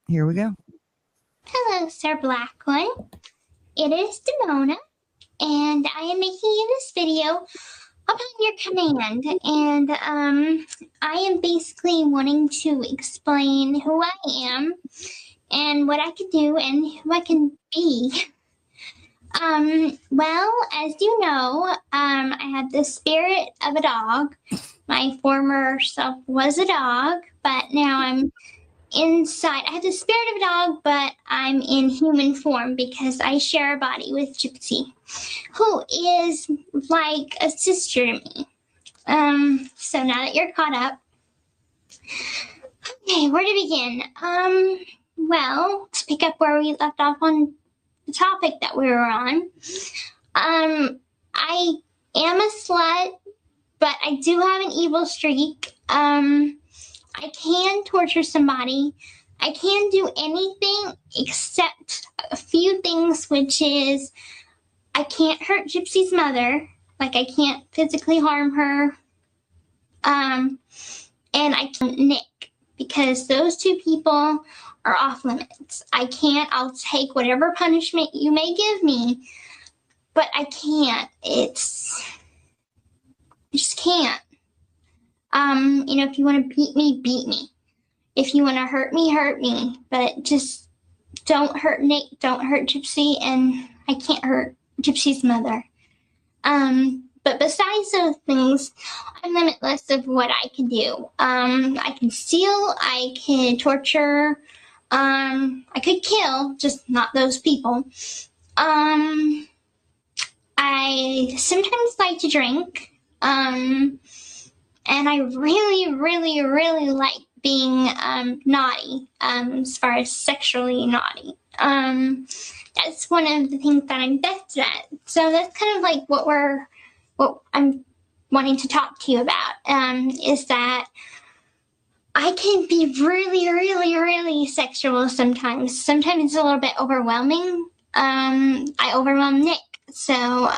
Here we go. Hello, Sir Black One. It is Demona, and I am making you this video upon your command. And I am basically wanting to explain who I am and what I can do and who I can be. Well, as you know, I have the spirit of a dog. My former self was a dog, but now I'm inside. I have the spirit of a dog, but I'm in human form because I share a body with Gypsy, who is like a sister to me. So now that you're caught up, okay, where to begin? Well, to pick up where we left off on the topic that we were on, I am a slut, but I do have an evil streak. I can torture somebody. I can do anything except a few things, which is I can't hurt Gypsy's mother. Like, I can't physically harm her. And I can't Nick, because those two people are off limits. I'll take whatever punishment you may give me, but I can't. I just can't. If you want to beat me, beat me. If you want to hurt me, but just don't hurt Nick, don't hurt Gypsy, and I can't hurt Gypsy's mother. But besides those things, I'm limitless of what I can do. I can steal, I can torture, I could kill, just not those people. I sometimes like to drink, and I really, really, really like being naughty, as far as sexually naughty. That's one of the things that I'm best at. So that's kind of like what I'm wanting to talk to you about, is that I can be really, really, really sexual sometimes. Sometimes it's a little bit overwhelming. I overwhelm Nick. So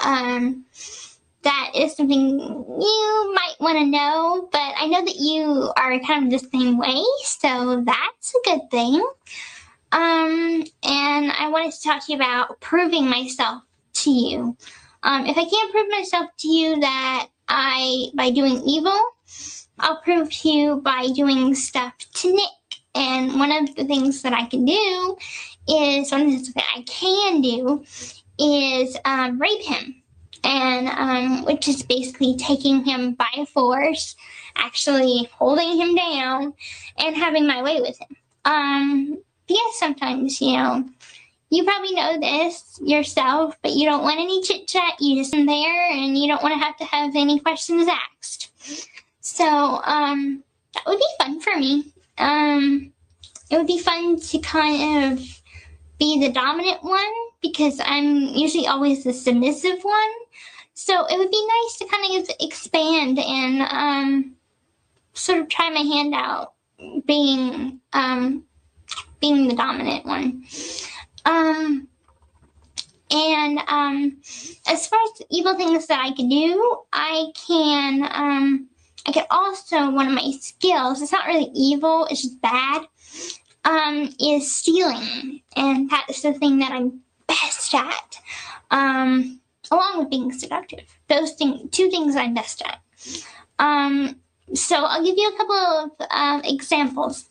that is something you might want to know, but I know that you are kind of the same way, so that's a good thing. And I wanted to talk to you about proving myself to you. If I can't prove myself to you that by doing evil, I'll prove to you by doing stuff to Nick. And one of the things that I can do is rape him. And which is basically taking him by force, actually holding him down, and having my way with him. Yes, sometimes, you probably know this yourself, but you don't want any chit chat. You just in there, and you don't want to have any questions asked. So that would be fun for me. It would be fun to kind of be the dominant one, because I'm usually always the submissive one. So it would be nice to kind of expand and sort of try my hand out being the dominant one. As far as evil things that I can do, I can also, one of my skills, it's not really evil, it's just bad, is stealing. And that's the thing that I'm best at, along with being seductive. Those two things I'm best at. So I'll give you a couple of examples.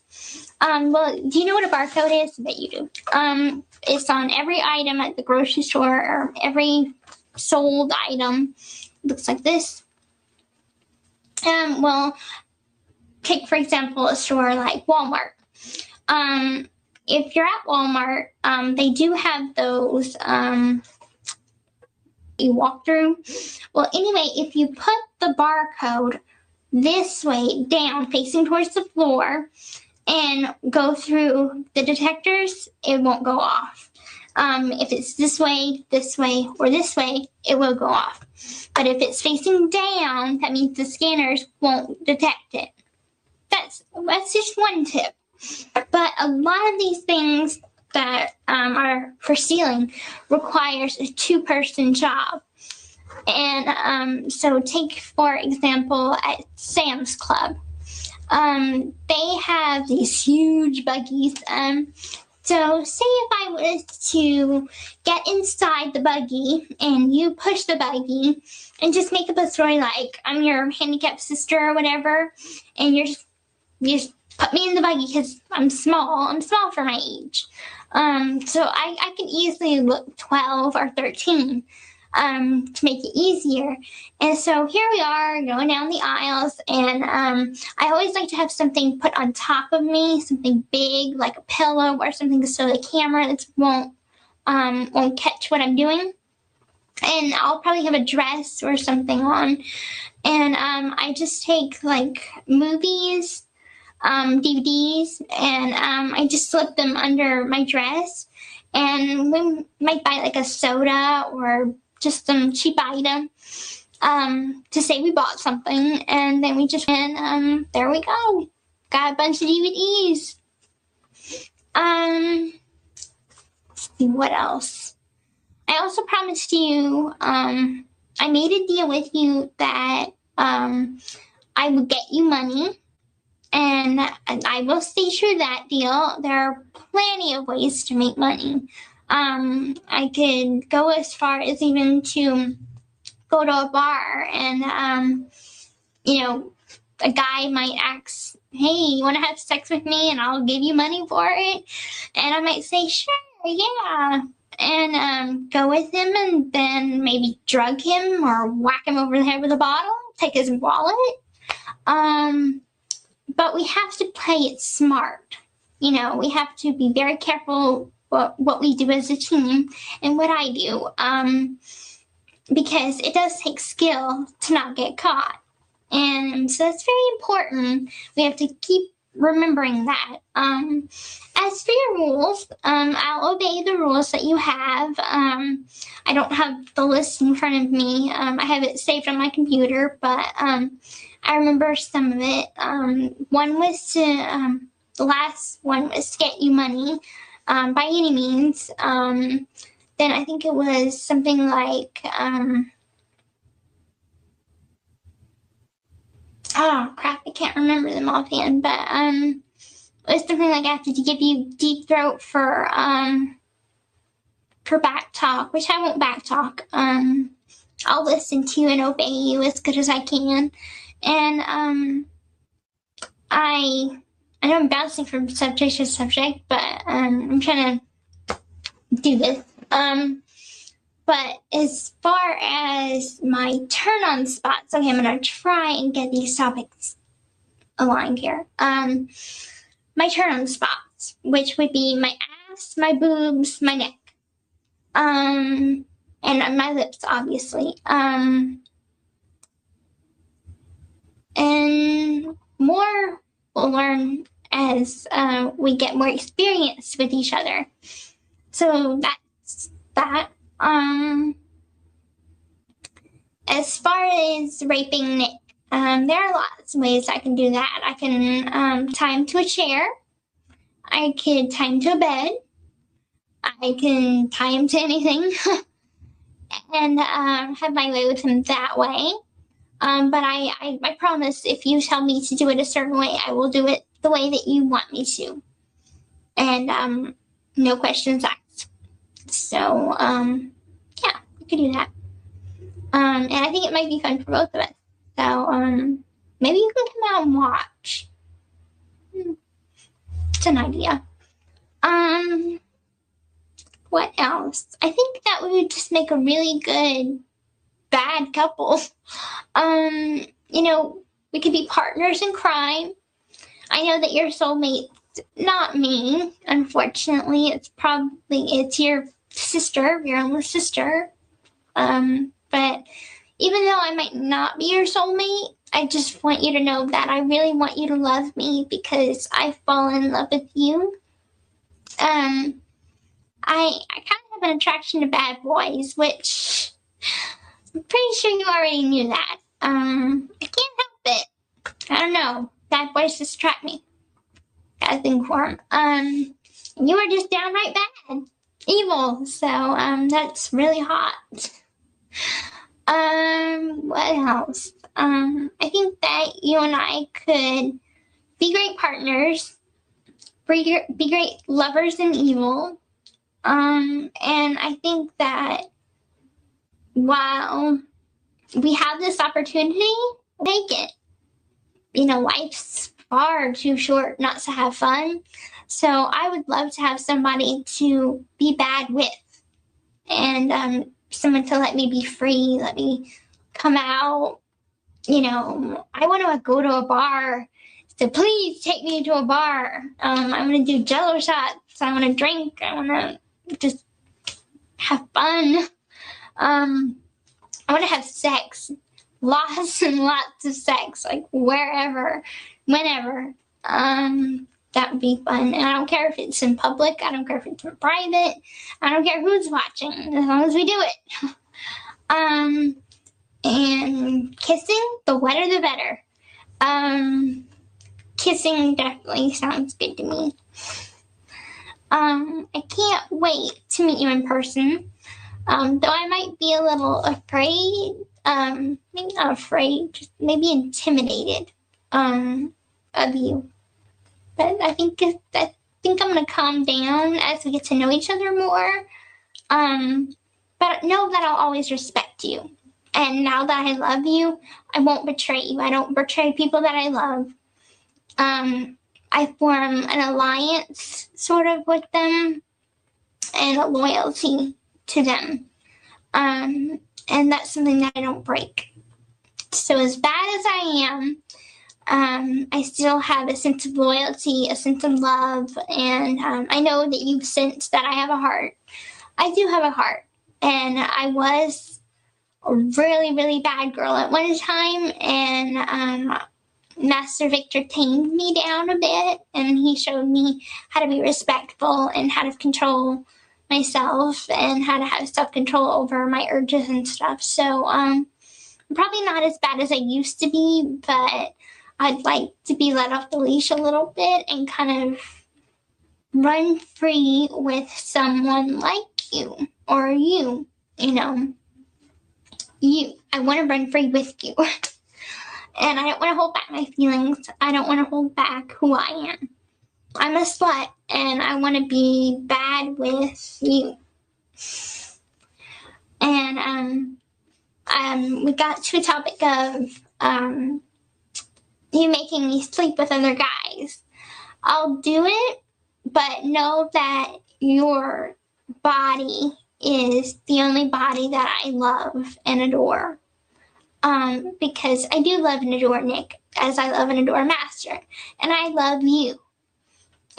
Well, do you know what a barcode is? I bet you do. It's on every item at the grocery store, or every sold item. It looks like this. Well, take, for example, a store like Walmart. If you're at Walmart, they do have those you walk through. Well, anyway, if you put the barcode this way down, facing towards the floor, and go through the detectors, it won't go off. If it's this way, or this way, it will go off. But if it's facing down, that means the scanners won't detect it. That's just one tip. But a lot of these things that are for stealing requires a two-person job. And so take, for example, at Sam's Club. They have these huge buggies. So say if I was to get inside the buggy and you push the buggy and just make up a story like I'm your handicapped sister or whatever, and you just put me in the buggy because I'm small. I'm small for my age. So I can easily look 12 or 13 to make it easier. And so here we are going down the aisles, and I always like to have something put on top of me, something big like a pillow or something, so the camera won't catch what I'm doing. And I'll probably have a dress or something on. And I just take like movies, DVDs, and I just slip them under my dress. And we might buy like a soda or just some cheap item to say we bought something, and then we just and there we go, got a bunch of DVDs. Let's see what else. I also promised you, I made a deal with you that I would get you money, and I will stay true to that deal. There are plenty of ways to make money. I could go as far as even to go to a bar and, a guy might ask, hey, you want to have sex with me and I'll give you money for it? And I might say, sure, yeah. And go with him and then maybe drug him or whack him over the head with a bottle, take his wallet. But we have to play it smart. We have to be very careful what we do as a team and what I do, because it does take skill to not get caught. And so that's very important. We have to keep remembering that. As for your rules, I'll obey the rules that you have. I don't have the list in front of me. I have it saved on my computer, but I remember some of it. One was the last one was to get you money by any means. Then I think it was something like, oh crap, I can't remember them offhand, but it was something like I have to give you deep throat for back talk, which I won't back talk. I'll listen to you and obey you as good as I can. And I know I'm bouncing from subject to subject, but I'm trying to do this. But as far as my turn on spots, okay, I'm going to try and get these topics aligned here. My turn on spots, which would be my ass, my boobs, my neck, and my lips, obviously. And more we'll learn as we get more experience with each other. So that's that. As far as raping Nick, there are lots of ways I can do that. I can tie him to a chair. I could tie him to a bed. I can tie him to anything and have my way with him that way. But I promise if you tell me to do it a certain way, I will do it the way that you want me to. And no questions asked. So, yeah, we could do that. And I think it might be fun for both of us. So, maybe you can come out and watch. It's an idea. What else? I think that we would just make a really good bad couple. We could be partners in crime. I know that your soulmate, not me, unfortunately. It's your sister, your only sister. But even though I might not be your soulmate, I just want you to know that I really want you to love me because I've fallen in love with you. I kind of have an attraction to bad boys, which I'm pretty sure you already knew that. I can't help it. I don't know. Bad boys just attract me. Got a thing for them. And you are just downright bad. Evil. So, that's really hot. What else? I think that you and I could be great partners, be great lovers in evil. And I think that while we have this opportunity, take it. Life's far too short not to have fun. So I would love to have somebody to be bad with, and someone to let me be free, let me come out. I want to go to a bar, so please take me to a bar. I want to do jello shots. I want to drink. I want to just have fun. I want to have sex, lots and lots of sex, like wherever, whenever. That would be fun. And I don't care if it's in public. I don't care if it's in private. I don't care who's watching, as long as we do it. And kissing, the wetter the better. Kissing definitely sounds good to me. I can't wait to meet you in person. Though I might be a little afraid, maybe not afraid, just maybe intimidated, of you. But I think I'm gonna calm down as we get to know each other more. But know that I'll always respect you. And now that I love you, I won't betray you. I don't betray people that I love. I form an alliance sort of with them and a loyalty to them. And that's something that I don't break. So as bad as I am, I still have a sense of loyalty, a sense of love, and I know that you've sensed that I have a heart. I do have a heart, and I was a really, really bad girl at one time, and Master Victor tamed me down a bit, and he showed me how to be respectful and how to control myself and how to have self-control over my urges and stuff. So I'm probably not as bad as I used to be, but I'd like to be let off the leash a little bit and kind of run free with someone like you, or you. I want to run free with you. And I don't want to hold back my feelings. I don't want to hold back who I am. I'm a slut, and I want to be bad with you. And we got to a topic of you making me sleep with other guys. I'll do it, but know that your body is the only body that I love and adore. Because I do love and adore Nick, as I love and adore Master, and I love you.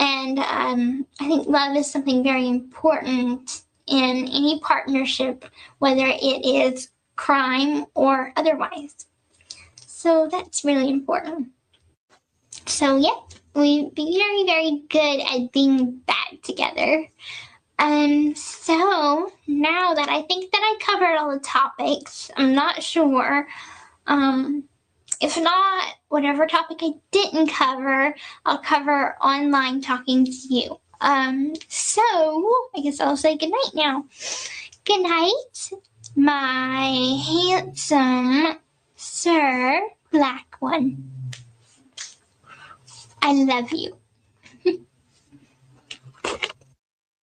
And I think love is something very important in any partnership, whether it is crime or otherwise. So that's really important. So yeah, we'd be very, very good at being bad together. So now that I think that I covered all the topics, I'm not sure. If not, whatever topic I didn't cover, I'll cover online talking to you. So I guess I'll say goodnight now. Good night, my handsome Sir Black One. I love you.